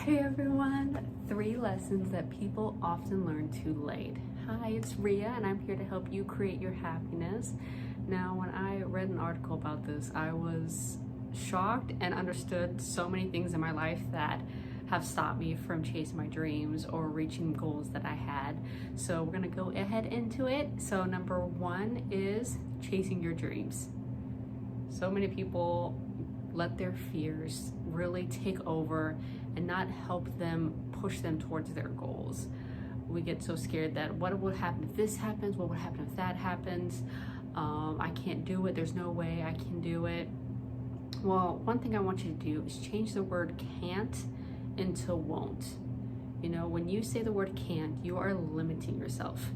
Hey everyone, 3 lessons that people often learn too late. Hi, it's Ria and I'm here to help you create your happiness. Now, when I read an article about this, I was shocked and understood so many things in my life that have stopped me from chasing my dreams or reaching goals that I had. So we're gonna go ahead into it. So number 1 is chasing your dreams. So many people let their fears really take over and not help them push them towards their goals. We get so scared that what would happen if this happens? What would happen if that happens? I can't do it. There's no way I can do it. Well, one thing I want you to do is change the word can't into won't. You know, when you say the word can't, you are limiting yourself.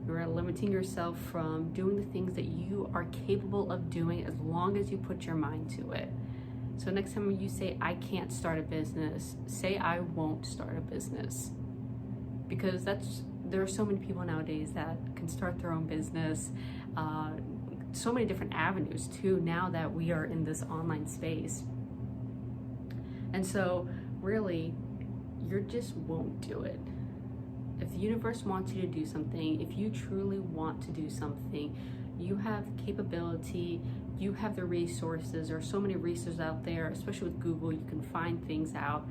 You are limiting yourself from doing the things that you are capable of doing as long as you put your mind to it. So next time you say, I can't start a business, say I won't start a business. Because there are so many people nowadays that can start their own business, so many different avenues too, now that we are in this online space. And so really, you just won't do it. If the universe wants you to do something, if you truly want to do something, you have capability, you have the resources. There are so many resources out there, especially with Google, you can find things out.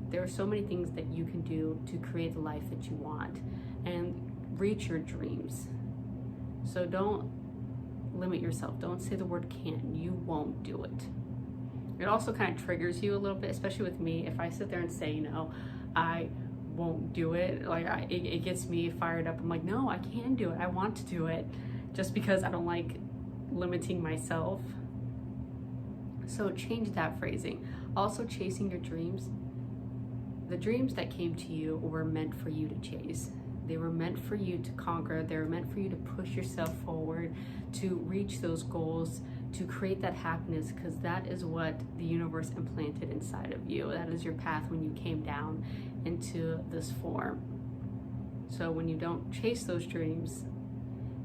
There are so many things that you can do to create the life that you want and reach your dreams. So don't limit yourself. Don't say the word can't. You won't do it. It also kind of triggers you a little bit, especially with me. If I sit there and say, I won't do it, it gets me fired up. I'm like, no, I can do it. I want to do it, just because I don't like limiting myself. So change that phrasing. Also, chasing your dreams. The dreams that came to you were meant for you to chase. They were meant for you to conquer. They were meant for you to push yourself forward, to reach those goals, to create that happiness, because that is what the universe implanted inside of you. That is your path when you came down into this form. So when you don't chase those dreams,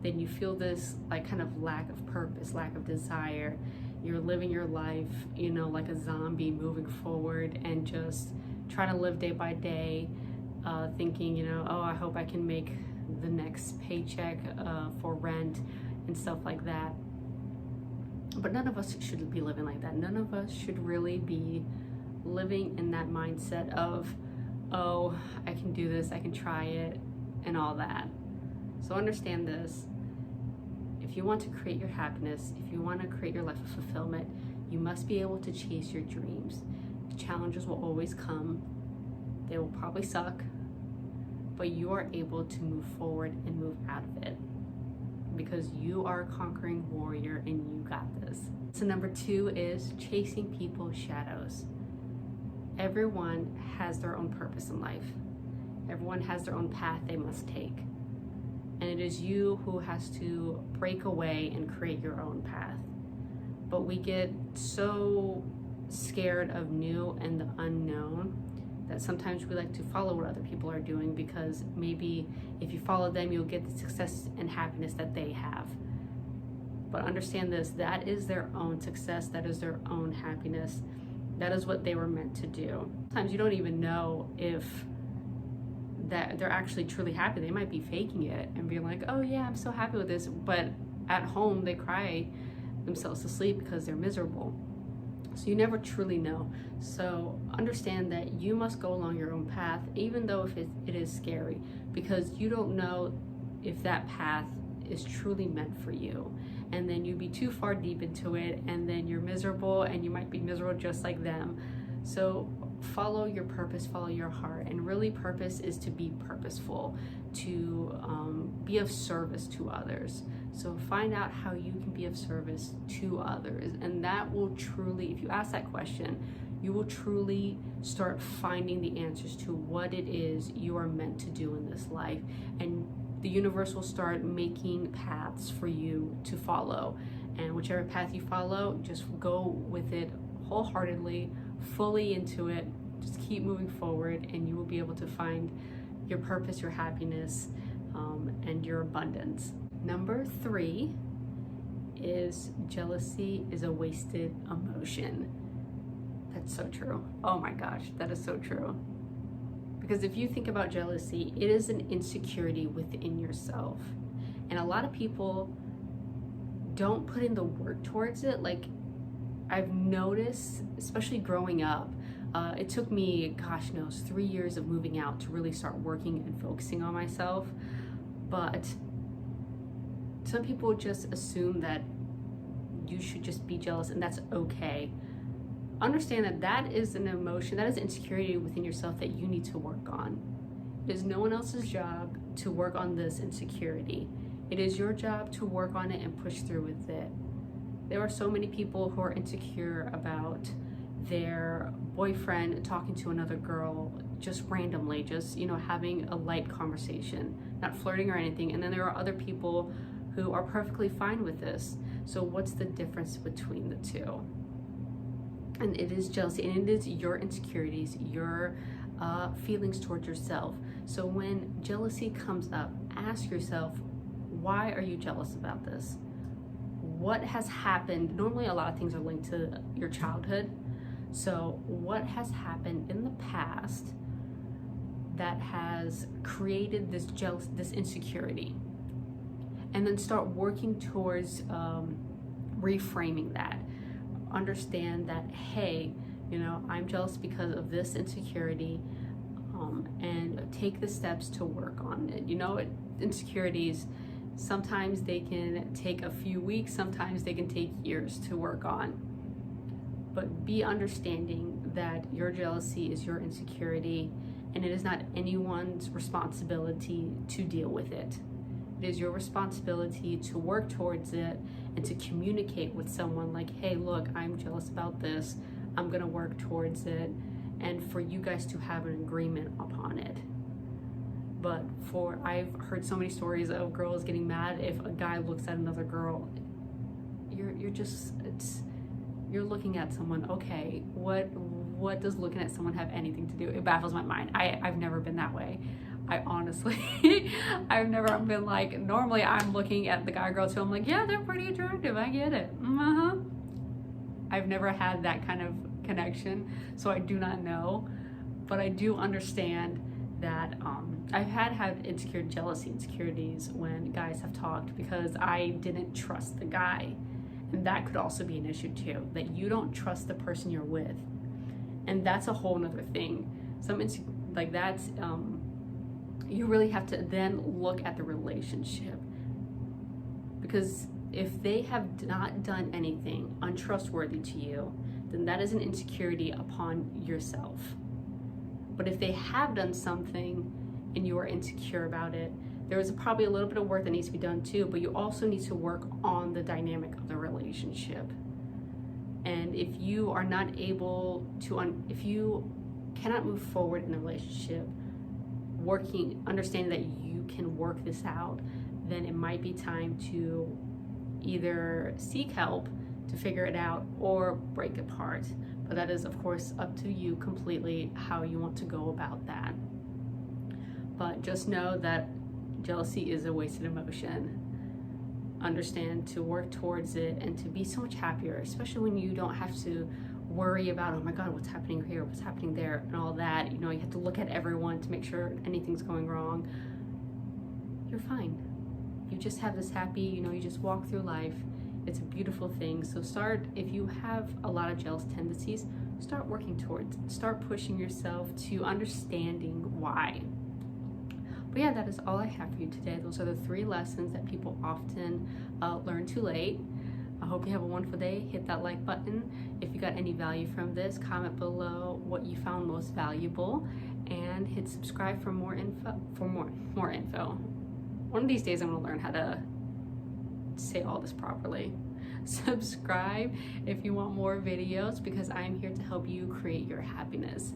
then you feel this kind of lack of purpose, lack of desire. You're living your life, like a zombie, moving forward and just trying to live day by day, thinking, oh, I hope I can make the next paycheck for rent and stuff like that. But none of us should be living like that. None of us should really be living in that mindset of, oh, I can do this, I can try it, and all that. So understand this. If you want to create your happiness, if you want to create your life of fulfillment, you must be able to chase your dreams. The challenges will always come. They will probably suck, but you are able to move forward and move out of it, because you are a conquering warrior and you got this. So number 2 is chasing people's shadows. Everyone has their own purpose in life. Everyone has their own path they must take. And it is you who has to break away and create your own path. But we get so scared of new and the unknown that sometimes we like to follow what other people are doing, because maybe if you follow them, you'll get the success and happiness that they have. But understand this, that is their own success, that is their own happiness. That is what they were meant to do. Sometimes you don't even know if that they're actually truly happy. They might be faking it and being like, oh yeah, I'm so happy with this, but at home they cry themselves to sleep because they're miserable. So you never truly know. So understand that you must go along your own path, even though if it is scary, because you don't know if that path is truly meant for you. And then you'd be too far deep into it, and then you're miserable, and you might be miserable just like them. So follow your purpose, follow your heart. And really, purpose is to be purposeful, to be of service to others. So find out how you can be of service to others. And that will truly, if you ask that question, you will truly start finding the answers to what it is you are meant to do in this life. And the universe will start making paths for you to follow. And whichever path you follow, just go with it wholeheartedly, fully into it. Just keep moving forward, and you will be able to find your purpose, your happiness, and your abundance. Number 3 is jealousy is a wasted emotion. That's so true. Oh my gosh, that is so true. Because if you think about jealousy, it is an insecurity within yourself. And a lot of people don't put in the work towards it. Like, I've noticed, especially growing up, it took me, gosh knows, 3 years of moving out to really start working and focusing on myself. But some people just assume that you should just be jealous and that's okay. Understand that that is an emotion, that is insecurity within yourself that you need to work on. It is no one else's job to work on this insecurity. It is your job to work on it and push through with it. There are so many people who are insecure about their boyfriend talking to another girl just randomly, just, having a light conversation, not flirting or anything. And then there are other people who are perfectly fine with this. So what's the difference between the two? And it is jealousy, and it is your insecurities, your feelings towards yourself. So when jealousy comes up, ask yourself, why are you jealous about this? What has happened? Normally a lot of things are linked to your childhood. So what has happened in the past that has created this this insecurity? And then start working towards reframing that. Understand that, hey, I'm jealous because of this insecurity, and take the steps to work on it. Insecurities, sometimes they can take a few weeks, sometimes they can take years to work on. But be understanding that your jealousy is your insecurity, and it is not anyone's responsibility to deal with it. It is your responsibility to work towards it and to communicate with someone like, hey, look, I'm jealous about this. I'm gonna work towards it, and for you guys to have an agreement upon it. But I've heard so many stories of girls getting mad if a guy looks at another girl. You're looking at someone. Okay, what does looking at someone have anything to do? It baffles my mind. I've never been that way. I honestly, I've never been like, normally I'm looking at the guy or girl too. I'm like, yeah, they're pretty attractive. I get it. I've never had that kind of connection, so I do not know. But I do understand that I've had insecurities when guys have talked because I didn't trust the guy. And that could also be an issue too, that you don't trust the person you're with. And that's a whole nother thing. You really have to then look at the relationship, because if they have not done anything untrustworthy to you, then that is an insecurity upon yourself. But if they have done something and you are insecure about it, there is probably a little bit of work that needs to be done too, but you also need to work on the dynamic of the relationship. And if you are not able to, if you cannot move forward in the relationship, understanding that you can work this out, then it might be time to either seek help to figure it out or break apart. But that is, of course, up to you completely how you want to go about that. But just know that jealousy is a wasted emotion. Understand to work towards it and to be so much happier, especially when you don't have to worry about, oh my God, what's happening here, what's happening there, and all that. You have to look at everyone to make sure anything's going wrong. You're fine. You just have this happy, you just walk through life. It's a beautiful thing. So if you have a lot of jealous tendencies, start working towards it. Start pushing yourself to understanding why. But yeah, that is all I have for you today. Those are the 3 lessons that people often learn too late. I hope you have a wonderful day. Hit that like button. If you got any value from this, comment below what you found most valuable, and hit subscribe for more info. One of these days I'm gonna learn how to say all this properly. Subscribe if you want more videos, because I'm here to help you create your happiness.